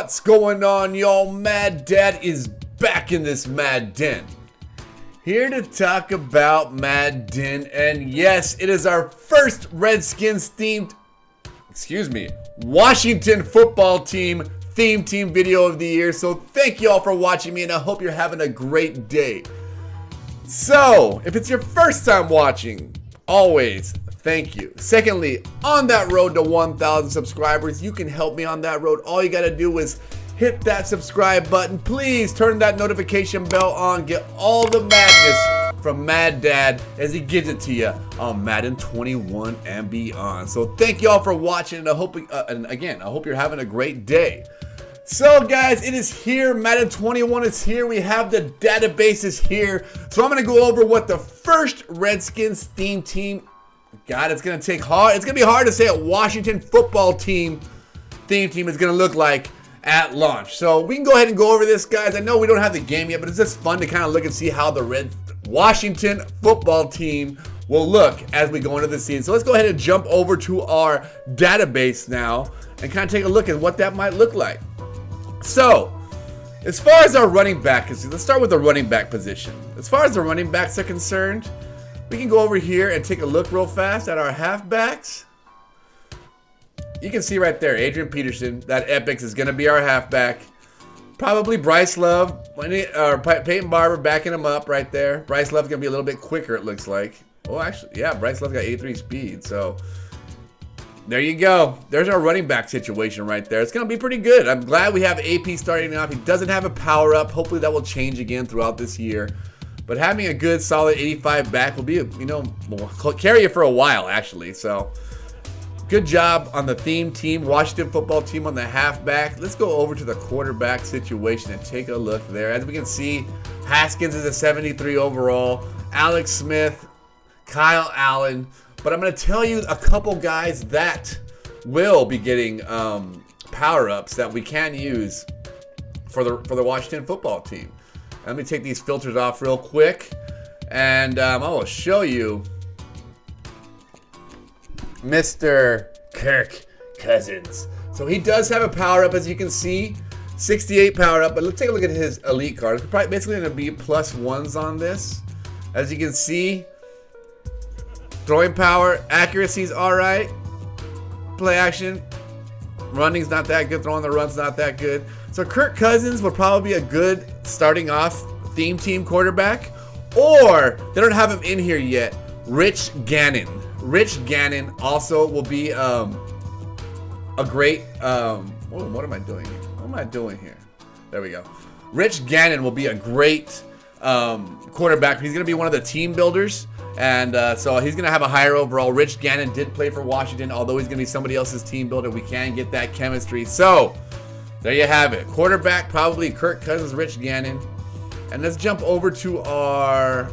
What's going on, y'all? Mad Dad is back in this Mad Den. Here to talk about Mad Den, and yes, it is our first Redskins themed, Washington football team theme team video of the year. So thank you all for watching me, and I hope you're having a great day. So, if it's your first time watching, always thank you. Secondly, on that road to 1,000 subscribers, you can help me on that road. All you gotta do is hit that subscribe button. Please turn that notification bell on. Get all the madness from Mad Dad as he gives it to you on Madden 21 and beyond. So thank you all for watching, and I hope you're having a great day. So guys, it is here. Madden 21 is here. We have the databases here. So I'm going to go over what the first Redskins theme team, God, it's going to take hard. It's going to be hard to say a Washington football team theme team is going to look like at launch. So we can go ahead and go over this, guys. I know we don't have the game yet, but it's just fun to kind of look and see how the Washington football team will look as we go into the season. So let's go ahead and jump over to our database now and kind of take a look at what that might look like. So, as far as our running back is, let's start with the running back position. As far as the running backs are concerned, we can go over here and take a look real fast at our halfbacks. You can see right there, Adrian Peterson, that Epics is going to be our halfback. Probably Bryce Love, or Peyton Barber backing him up right there. Bryce Love's going to be a little bit quicker, it looks like. Oh, actually, yeah, Bryce Love got 83 speed, so there you go. There's our running back situation right there. It's going to be pretty good. I'm glad we have AP starting off. He doesn't have a power-up. Hopefully that will change again throughout this year. But having a good, solid 85 back will be, will carry you for a while, actually. So, good job on the theme team, Washington football team on the halfback. Let's go over to the quarterback situation and take a look there. As we can see, Haskins is a 73 overall. Alex Smith, Kyle Allen. But I'm going to tell you a couple guys that will be getting power-ups that we can use for the Washington football team. Let me take these filters off real quick, and I will show you Mr. Kirk Cousins. So he does have a power-up, as you can see, 68 power-up. But let's take a look at his elite card. It's probably basically going to be +1s on this. As you can see, throwing power, accuracy's all right. Play action, running's not that good. Throwing the run's not that good. So Kirk Cousins would probably be a good starting off theme team quarterback. Or, they don't have him in here yet, Rich Gannon. Rich Gannon also will be a great, what am I doing here? What am I doing here? There we go. Rich Gannon will be a great quarterback. He's going to be one of the team builders. And so he's going to have a higher overall. Rich Gannon did play for Washington. Although he's going to be somebody else's team builder, we can get that chemistry. So, there you have it. Quarterback, probably Kirk Cousins, Rich Gannon. And let's jump over to our...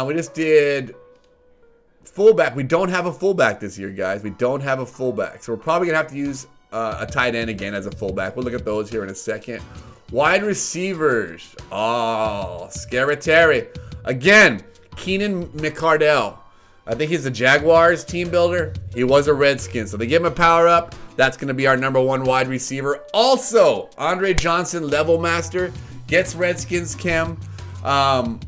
we just did fullback. We don't have a fullback this year, guys. We don't have a fullback. So we're probably going to have to use a tight end again as a fullback. We'll look at those here in a second. Wide receivers. Oh, Scary. Again, Keenan McCardell. I think he's the Jaguars team builder. He was a Redskin, so they give him a power up. That's going to be our #1 wide receiver. Also, Andre Johnson, level master, gets Redskins chem. That's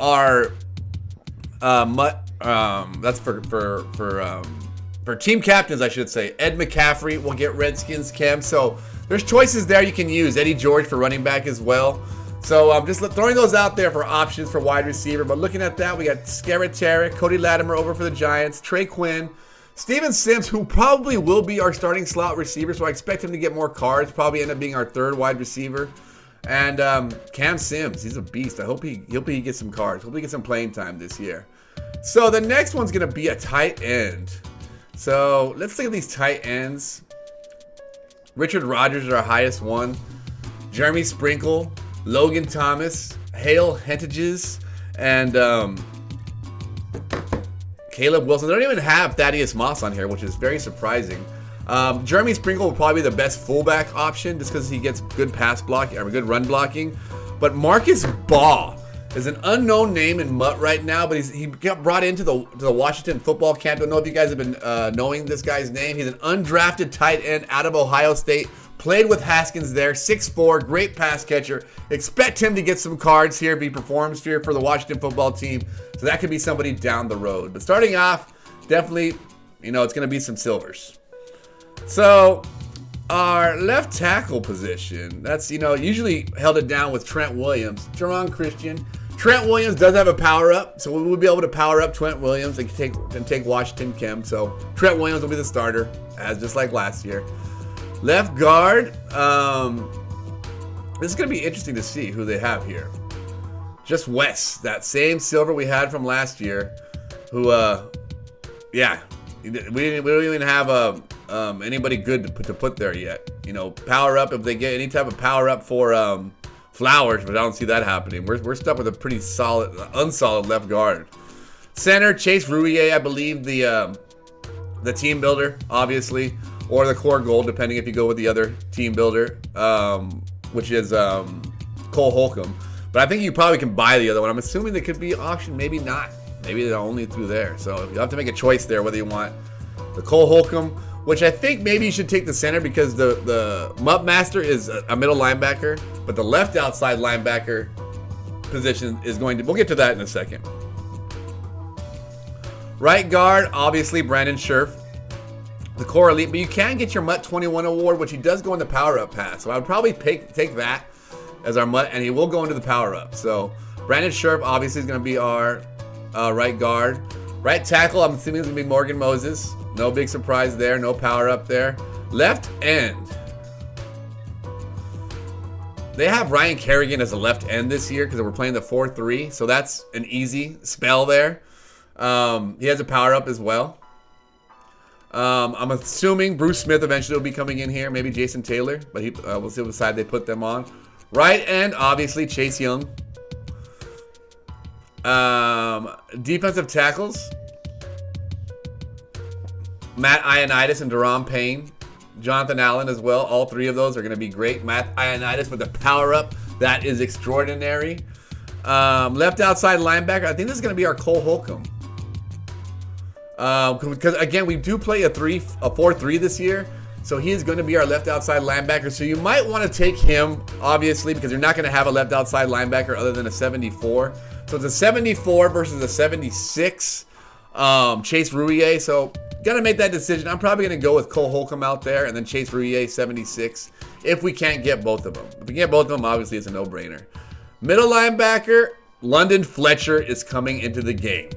for team captains, I should say. Ed McCaffrey will get Redskins chem. So there's choices there you can use. Eddie George for running back as well. So I'm just throwing those out there for options for wide receiver. But looking at that, we got Scary, Cody Latimer over for the Giants, Trey Quinn, Steven Sims, who probably will be our starting slot receiver. So I expect him to get more cards, probably end up being our 3rd wide receiver. And Cam Sims, he's a beast. I hope he gets some cards. Hope he gets some playing time this year. So the next one's going to be a tight end. So let's look at these tight ends. Richard Rodgers is our highest one. Jeremy Sprinkle, Logan Thomas, Hale Hentages, and Caleb Wilson. They don't even have Thaddeus Moss on here, which is very surprising. Jeremy Sprinkle will probably be the best fullback option just because he gets good pass blocking or good run blocking. But Marcus Baugh is an unknown name in MUT right now, but he got brought into the Washington football camp. I don't know if you guys have been knowing this guy's name. He's an undrafted tight end out of Ohio State. Played with Haskins there, 6'4", great pass catcher. Expect him to get some cards here if he performs here for the Washington football team. So that could be somebody down the road. But starting off, definitely, it's going to be some silvers. So our left tackle position, that's, usually held it down with Trent Williams, Jerron Christian. Trent Williams does have a power-up, so we will be able to power up Trent Williams and take Washington Kemp. So Trent Williams will be the starter, as just like last year. Left guard, this is going to be interesting to see who they have here. Just Wes, that same silver we had from last year, who, we don't even have anybody good to put there yet. Power up if they get any type of power up for Flowers, but I don't see that happening. We're stuck with a pretty unsolid left guard. Center, Chase Roullier, I believe the team builder, obviously, or the core goal, depending if you go with the other team builder, which is Cole Holcomb. But I think you probably can buy the other one. I'm assuming they could be auctioned, maybe not. Maybe they're only through there. So you have to make a choice there whether you want the Cole Holcomb, which I think maybe you should take the center because the Mutt Master is a middle linebacker, but the left outside linebacker position is going to, we'll get to that in a second. Right guard, obviously Brandon Scherf, the core elite, but you can get your Mutt 21 award, which he does go in the power up pass. So I would probably take that as our Mutt, and he will go into the power up. So Brandon Scherf obviously is going to be our right guard. Right tackle, I'm assuming it's going to be Morgan Moses. No big surprise there, no power up there. Left end. They have Ryan Kerrigan as a left end this year because we're playing the 4-3, so that's an easy spell there. He has a power up as well. I'm assuming Bruce Smith eventually will be coming in here, maybe Jason Taylor, but we'll see what side they put them on. Right end, obviously Chase Young. Defensive tackles, Matt Ioannidis and Daron Payne, Jonathan Allen as well. All three of those are going to be great. Matt Ioannidis with the power up, that is extraordinary. Left outside linebacker, I think this is going to be our Cole Holcomb. Because again, we do play a 4-3 this year, so he is going to be our left outside linebacker. So you might want to take him, obviously, because you're not going to have a left outside linebacker other than a 74. So it's a 74 versus a 76 Chase Roullier. So got to make that decision. I'm probably going to go with Cole Holcomb out there and then Chase Roullier 76 if we can't get both of them. If we get both of them, obviously it's a no-brainer. Middle linebacker, London Fletcher is coming into the game.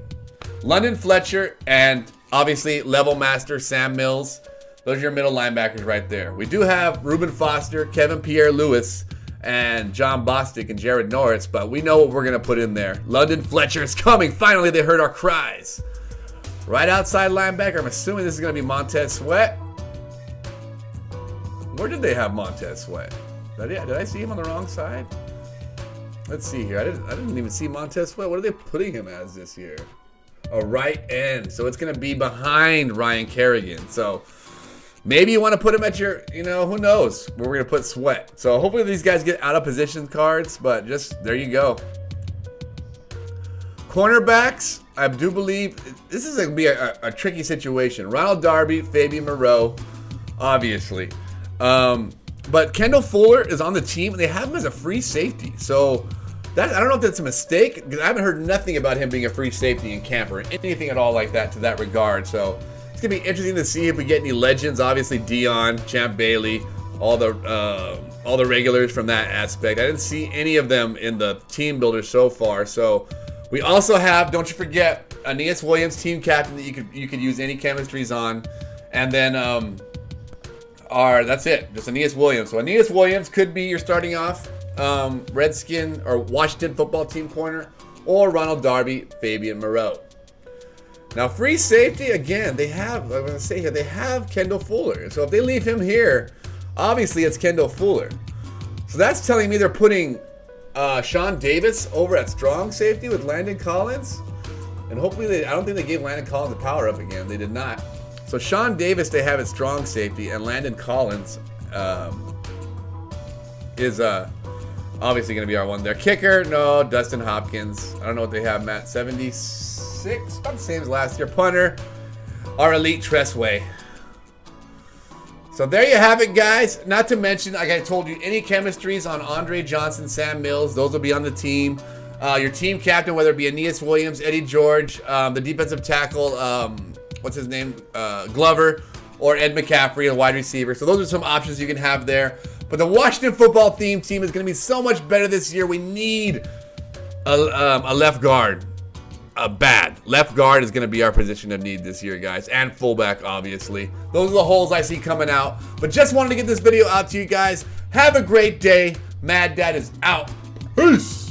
London Fletcher and obviously level master Sam Mills. Those are your middle linebackers right there. We do have Reuben Foster, Kevin Pierre-Louis, and John Bostic and Jared Norris, but we know what we're going to put in there. London Fletcher is coming. Finally, they heard our cries. Right outside linebacker, I'm assuming this is going to be Montez Sweat. Where did they have Montez Sweat? Did I see him on the wrong side? Let's see here. I didn't even see Montez Sweat. What are they putting him as this year? A right end. So it's going to be behind Ryan Kerrigan. So maybe you want to put him at your, who knows where we're going to put Sweat. So hopefully these guys get out of position cards, but just there you go. Cornerbacks, I do believe this is going to be a tricky situation. Ronald Darby, Fabian Moreau, obviously. But Kendall Fuller is on the team, and they have him as a free safety. So I don't know if that's a mistake, because I haven't heard nothing about him being a free safety in camp or anything at all like that to that regard. So it's going to be interesting to see if we get any legends. Obviously, Dion, Champ Bailey, all the regulars from that aspect. I didn't see any of them in the team builder so far. So we also have, don't you forget, Aeneas Williams, team captain, that you could use any chemistries on. And then that's it, just Aeneas Williams. So Aeneas Williams could be your starting off Redskin or Washington football team corner, or Ronald Darby, Fabian Moreau. Now free safety, again, they have Kendall Fuller. So if they leave him here, obviously it's Kendall Fuller. So that's telling me they're putting Sean Davis over at strong safety with Landon Collins. And hopefully I don't think they gave Landon Collins a power up again. They did not. So Sean Davis they have at strong safety, and Landon Collins is obviously going to be our one there. Kicker, no, Dustin Hopkins. I don't know what they have, Matt. 76, about the same as last year. Punter, our elite Tressway. So there you have it, guys. Not to mention, like I told you, any chemistries on Andre Johnson, Sam Mills, those will be on the team. Your team captain, whether it be Aeneas Williams, Eddie George, the defensive tackle, what's his name, Glover, or Ed McCaffrey, a wide receiver. So those are some options you can have there. But the Washington football theme team is going to be so much better this year. We need a left guard. A bad left guard is going to be our position of need this year, guys, and fullback, obviously. Those are the holes I see coming out. But just wanted to get this video out to you guys. Have a great day. Mad Dad is out. Peace.